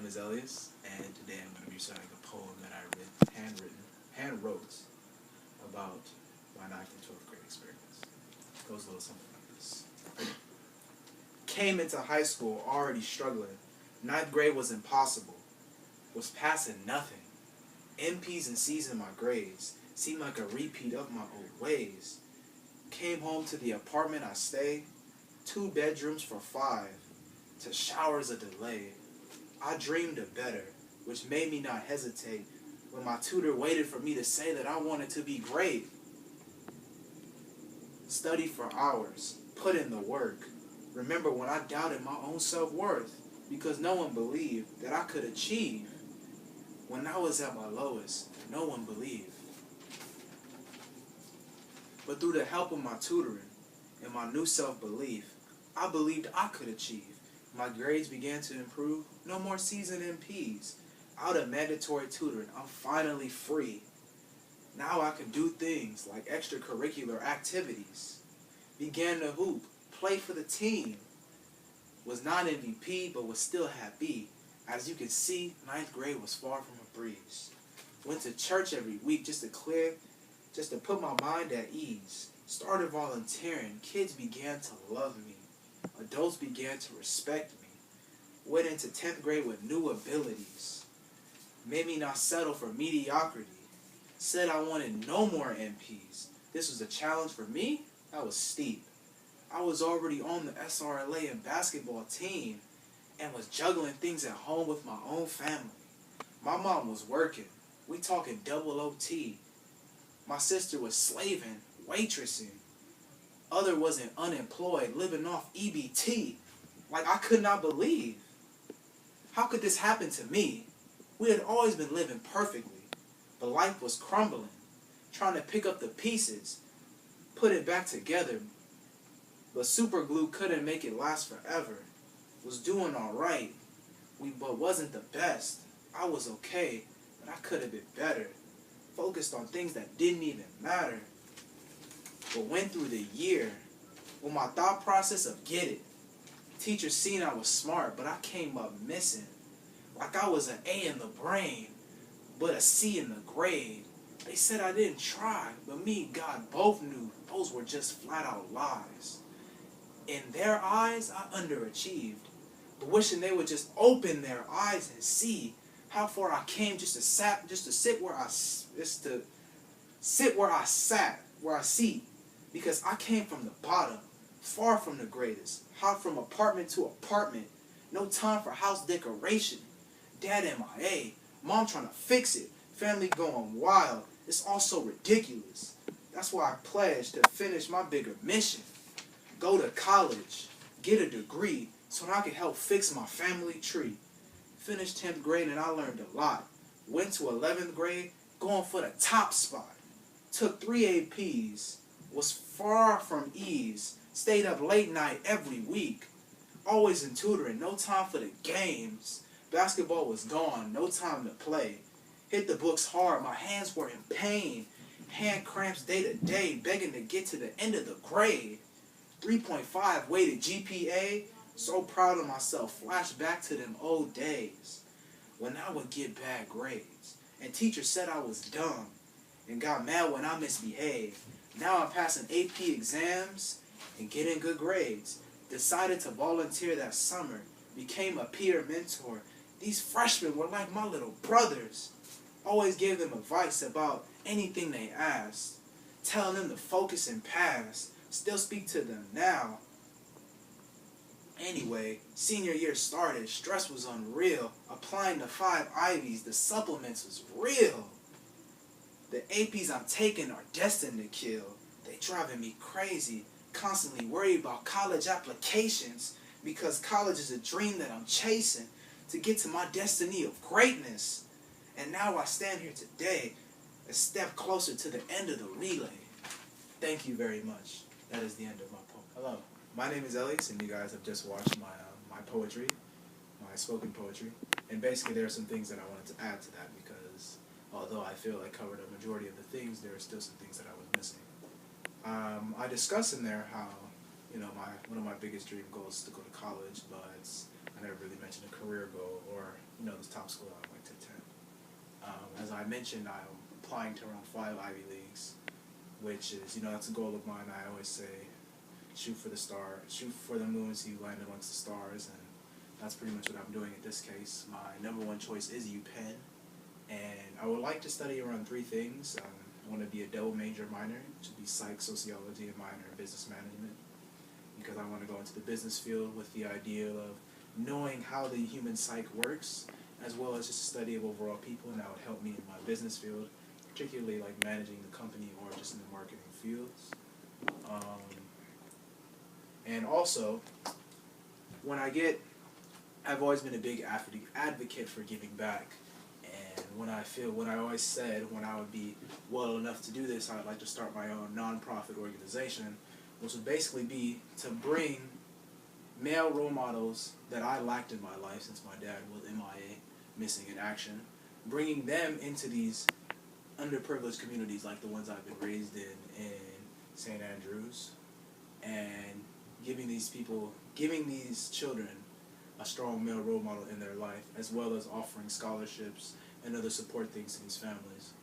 name is Elias, and today I'm going to be reciting a poem that I hand wrote about my 9th and 12th grade experience. It goes a little something like this. Came into high school already struggling. 9th grade was impossible. Was passing nothing. MPs and C's in my grades. Seemed like a repeat of my old ways. Came home to the apartment I stay. 2 bedrooms for 5. To showers a delay. I dreamed of better, which made me not hesitate when my tutor waited for me to say that I wanted to be great. Studied for hours, put in the work. Remember when I doubted my own self-worth because no one believed that I could achieve. When I was at my lowest, no one believed. But through the help of my tutoring and my new self-belief, I believed I could achieve. My grades began to improve. No more C's and MPs. Out of mandatory tutoring, I'm finally free. Now I can do things like extracurricular activities. Began to hoop, play for the team. Was not MVP, but was still happy. As you can see, 9th grade was far from a breeze. Went to church every week just to put my mind at ease. Started volunteering. Kids began to love me. Adults began to respect me. Went into 10th grade with new abilities. Made me not settle for mediocrity. Said I wanted no more MPs. This was a challenge for me. That was steep. I was already on the SRLA and basketball team and was juggling things at home with my own family. My mom was working. We talking double OT. My sister was slaving, waitressing. Other wasn't unemployed, living off EBT. Like I could not believe. How could this happen to me? We had always been living perfectly, but life was crumbling. Trying to pick up the pieces, put it back together. But super glue couldn't make it last forever. Was doing alright, but wasn't the best. I was okay, but I could have been better. Focused on things that didn't even matter. But went through the year with my thought process of get it. Teachers seen I was smart, but I came up missing. Like I was an A in the brain, but a C in the grade. They said I didn't try, but me and God both knew those were just flat out lies. In their eyes, I underachieved, but wishing they would just open their eyes and see how far I came just to sit where I see. Because I came from the bottom, far from the greatest, hop from apartment to apartment, no time for house decoration. Dad MIA, mom trying to fix it, family going wild. It's all so ridiculous. That's why I pledged to finish my bigger mission. Go to college, get a degree, so I can help fix my family tree. Finished 10th grade and I learned a lot. Went to 11th grade, going for the top spot. Took 3 APs. Was far from ease, stayed up late night every week, always in tutoring, no time for the games, basketball was gone, no time to play, hit the books hard, my hands were in pain, hand cramps day to day, begging to get to the end of the grade, 3.5 weighted GPA, so proud of myself, flash back to them old days, when I would get bad grades, and teachers said I was dumb, and got mad when I misbehaved. Now I'm passing AP exams and getting good grades. Decided to volunteer that summer. Became a peer mentor. These freshmen were like my little brothers. Always gave them advice about anything they asked. Telling them to focus and pass. Still speak to them now. Anyway, senior year started. Stress was unreal. Applying to 5 Ivies. The supplements was real. The APs I'm taking are destined to kill. They driving me crazy. Constantly worried about college applications because college is a dream that I'm chasing to get to my destiny of greatness. And now I stand here today, a step closer to the end of the relay. Thank you very much. That is the end of my poem. Hello, my name is Elias, and you guys have just watched my poetry, my spoken poetry. And basically there are some things that I wanted to add to that because although I feel I covered a majority of the things, there are still some things that I was missing. I discuss in there how, one of my biggest dream goals is to go to college, but I never really mentioned a career goal or, the the top school I went to attend. As I mentioned, I'm applying to around 5 Ivy Leagues, which is, that's a goal of mine. I always say, shoot for the star, shoot for the moon, see you land amongst the stars, and that's pretty much what I'm doing in this case. My number one choice is UPenn, and I would like to study around 3 things. I want to be a double major minor, which would be psych, sociology, and minor in business management, because I want to go into the business field with the idea of knowing how the human psyche works, as well as just a study of overall people, and that would help me in my business field, particularly like managing the company or just in the marketing fields. And also, I've always been a big advocate for giving back. And when I always said when I would be well enough to do this, I'd like to start my own nonprofit organization, which would basically be to bring male role models that I lacked in my life since my dad was MIA, missing in action, bringing them into these underprivileged communities like the ones I've been raised in St. Andrews, and giving these children a strong male role model in their life, as well as offering scholarships and other support things to these families.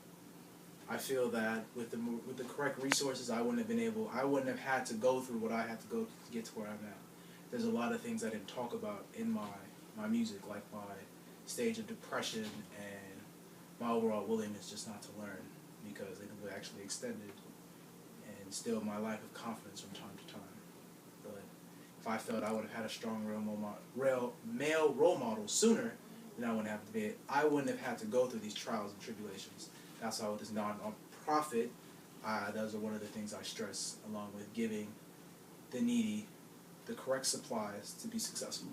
I feel that with the correct resources, I wouldn't have had to go through what I had to go to get to where I'm at. There's a lot of things I didn't talk about in my music, like my stage of depression and my overall willingness just not to learn, because it was actually extended and still my lack of confidence from time to time. But if I felt I would have had a strong male role model sooner, then I wouldn't have had to go through these trials and tribulations. That's why with this non-profit, those are one of the things I stress, along with giving the needy the correct supplies to be successful.